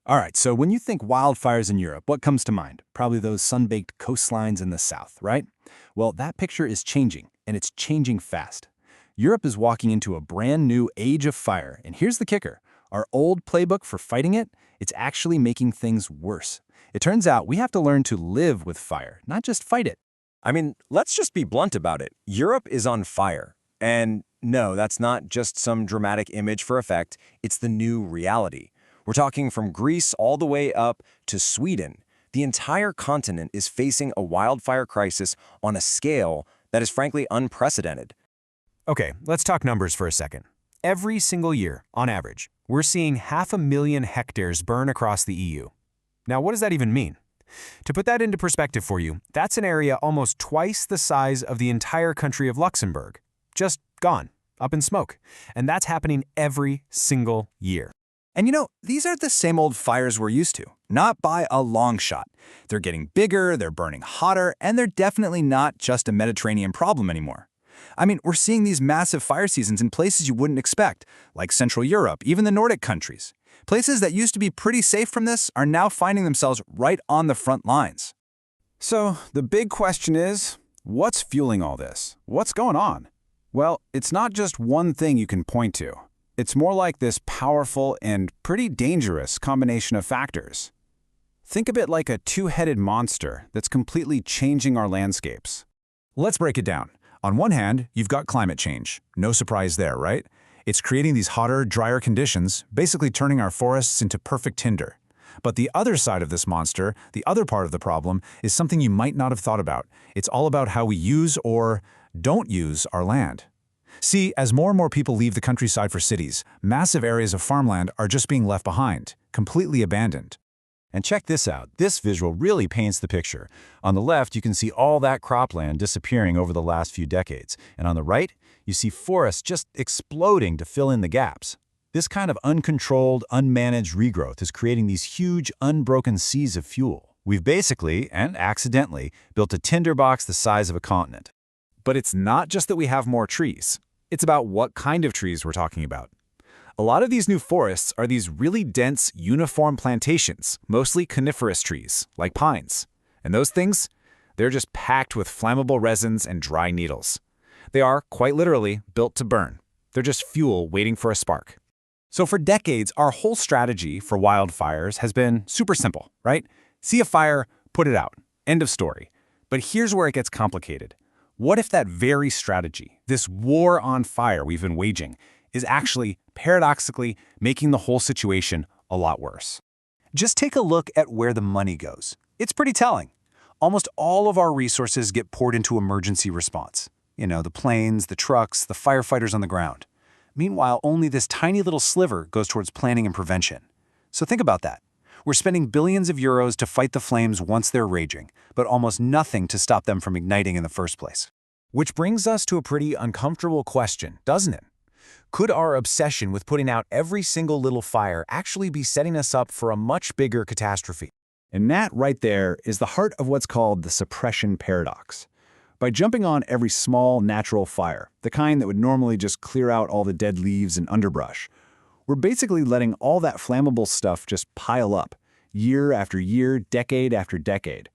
All right, so when you think wildfires in Europe, what comes to mind? Probably those sun-baked coastlines in the south, right? Well, that picture is changing, and it's changing fast. Europe is walking into a brand new age of fire, and here's the kicker. Our old playbook for fighting it, it's actually making things worse. It turns out we have to learn to live with fire, not just fight it. I mean, let's just be blunt about it. Europe is on fire. And no, that's not just some dramatic image for effect. It's the new reality. We're talking from Greece all the way up to Sweden. The entire continent is facing a wildfire crisis on a scale that is frankly unprecedented. Okay, let's talk numbers for a second. Every single year, on average, we're seeing 500,000 hectares burn across the EU. Now, what does that even mean? To put that into perspective for you, that's an area almost twice the size of the entire country of Luxembourg. Just gone, up in smoke. And that's happening every single year. And you know, these are the same old fires we're used to, not by a long shot. They're getting bigger, they're burning hotter, and they're definitely not just a Mediterranean problem anymore. I mean, we're seeing these massive fire seasons in places you wouldn't expect, like Central Europe, even the Nordic countries. Places that used to be pretty safe from this are now finding themselves right on the front lines. So the big question is, what's fueling all this? What's going on? Well, it's not just one thing you can point to. It's more like this powerful and pretty dangerous combination of factors. Think of it like a two-headed monster that's completely changing our landscapes. Let's break it down. On one hand, you've got climate change. No surprise there, right? It's creating these hotter, drier conditions, basically turning our forests into perfect tinder. But the other side of this monster, the other part of the problem, is something you might not have thought about. It's all about how we use or don't use our land. See, as more and more people leave the countryside for cities, massive areas of farmland are just being left behind, completely abandoned. And check this out. This visual really paints the picture. On the left, you can see all that cropland disappearing over the last few decades. And on the right, you see forests just exploding to fill in the gaps. This kind of uncontrolled, unmanaged regrowth is creating these huge, unbroken seas of fuel. We've basically, and accidentally, built a tinderbox the size of a continent. But it's not just that we have more trees. It's about what kind of trees we're talking about. A lot of these new forests are these really dense, uniform plantations, mostly coniferous trees, like pines. And those things, they're just packed with flammable resins and dry needles. They are, quite literally, built to burn. They're just fuel waiting for a spark. So for decades, our whole strategy for wildfires has been super simple, right? See a fire, put it out. End of story. But here's where it gets complicated. What if that very strategy, this war on fire we've been waging, is actually, paradoxically, making the whole situation a lot worse? Just take a look at where the money goes. It's pretty telling. Almost all of our resources get poured into emergency response. You know, the planes, the trucks, the firefighters on the ground. Meanwhile, only this tiny little sliver goes towards planning and prevention. So think about that. We're spending billions of euros to fight the flames once they're raging, but almost nothing to stop them from igniting in the first place. Which brings us to a pretty uncomfortable question, doesn't it? Could our obsession with putting out every single little fire actually be setting us up for a much bigger catastrophe? And that right there is the heart of what's called the suppression paradox. By jumping on every small, natural fire, the kind that would normally just clear out all the dead leaves and underbrush, we're basically letting all that flammable stuff just pile up, year after year, decade after decade.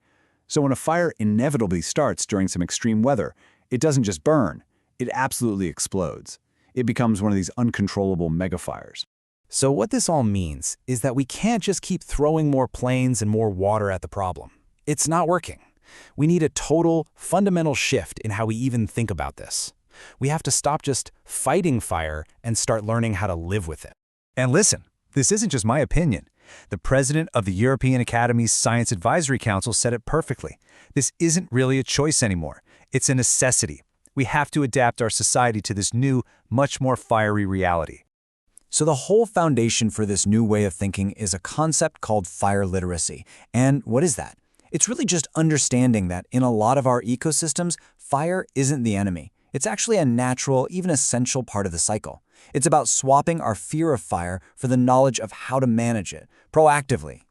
So when a fire inevitably starts during some extreme weather, it doesn't just burn, it absolutely explodes. It becomes one of these uncontrollable megafires. So what this all means is that we can't just keep throwing more planes and more water at the problem. It's not working. We need a total, fundamental shift in how we even think about this. We have to stop just fighting fire and start learning how to live with it. And listen, this isn't just my opinion. The president of the European Academy's Science Advisory Council said it perfectly. This isn't really a choice anymore. It's a necessity. We have to adapt our society to this new, much more fiery reality. So the whole foundation for this new way of thinking is a concept called fire literacy. And what is that? It's really just understanding that in a lot of our ecosystems, fire isn't the enemy. It's actually a natural, even essential part of the cycle. It's about swapping our fear of fire for the knowledge of how to manage it, proactively.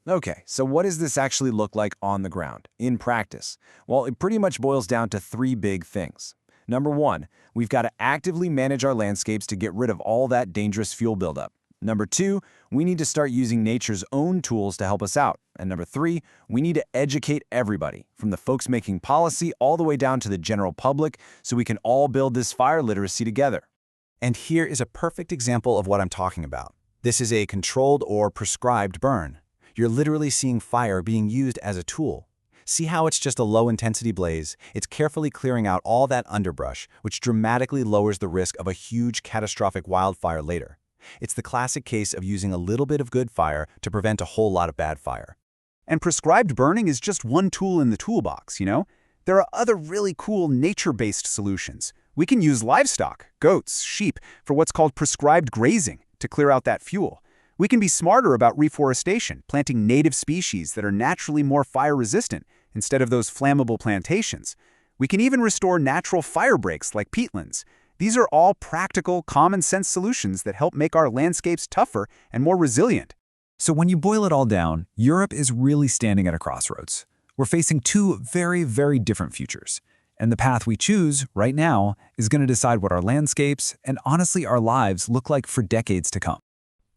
Okay, so what does this actually look like on the ground, in practice? Well, it pretty much boils down to three big things. Number one, we've got to actively manage our landscapes to get rid of all that dangerous fuel buildup. Number 2, we need to start using nature's own tools to help us out. And number 3, we need to educate everybody, from the folks making policy all the way down to the general public, so we can all build this fire literacy together. And here is a perfect example of what I'm talking about. This is a controlled or prescribed burn. You're literally seeing fire being used as a tool. See how it's just a low-intensity blaze? It's carefully clearing out all that underbrush, which dramatically lowers the risk of a huge catastrophic wildfire later. It's the classic case of using a little bit of good fire to prevent a whole lot of bad fire. And prescribed burning is just one tool in the toolbox, you know? There are other really cool nature-based solutions. We can use livestock, goats, sheep, for what's called prescribed grazing to clear out that fuel. We can be smarter about reforestation, planting native species that are naturally more fire-resistant instead of those flammable plantations. We can even restore natural fire breaks like peatlands. These are all practical, common-sense solutions that help make our landscapes tougher and more resilient. So when you boil it all down, Europe is really standing at a crossroads. We're facing two very, very different futures. And the path we choose right now is going to decide what our landscapes and honestly our lives look like for decades to come.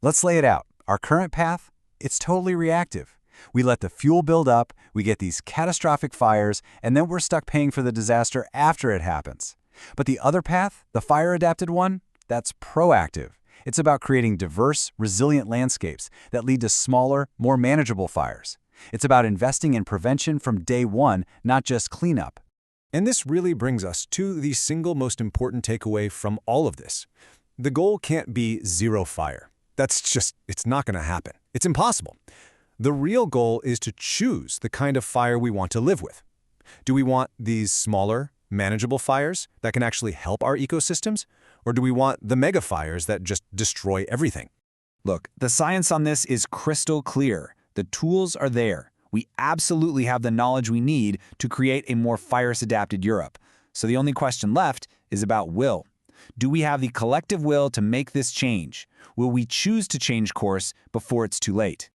Let's lay it out. Our current path? It's totally reactive. We let the fuel build up, we get these catastrophic fires, and then we're stuck paying for the disaster after it happens. But the other path, the fire-adapted one, that's proactive. It's about creating diverse, resilient landscapes that lead to smaller, more manageable fires. It's about investing in prevention from day one, not just cleanup. And this really brings us to the single most important takeaway from all of this. The goal can't be zero fire. It's not going to happen. It's impossible. The real goal is to choose the kind of fire we want to live with. Do we want these smaller, manageable fires that can actually help our ecosystems? Or do we want the mega fires that just destroy everything? Look, the science on this is crystal clear. The tools are there. We absolutely have the knowledge we need to create a more virus-adapted Europe. So the only question left is about will. Do we have the collective will to make this change? Will we choose to change course before it's too late?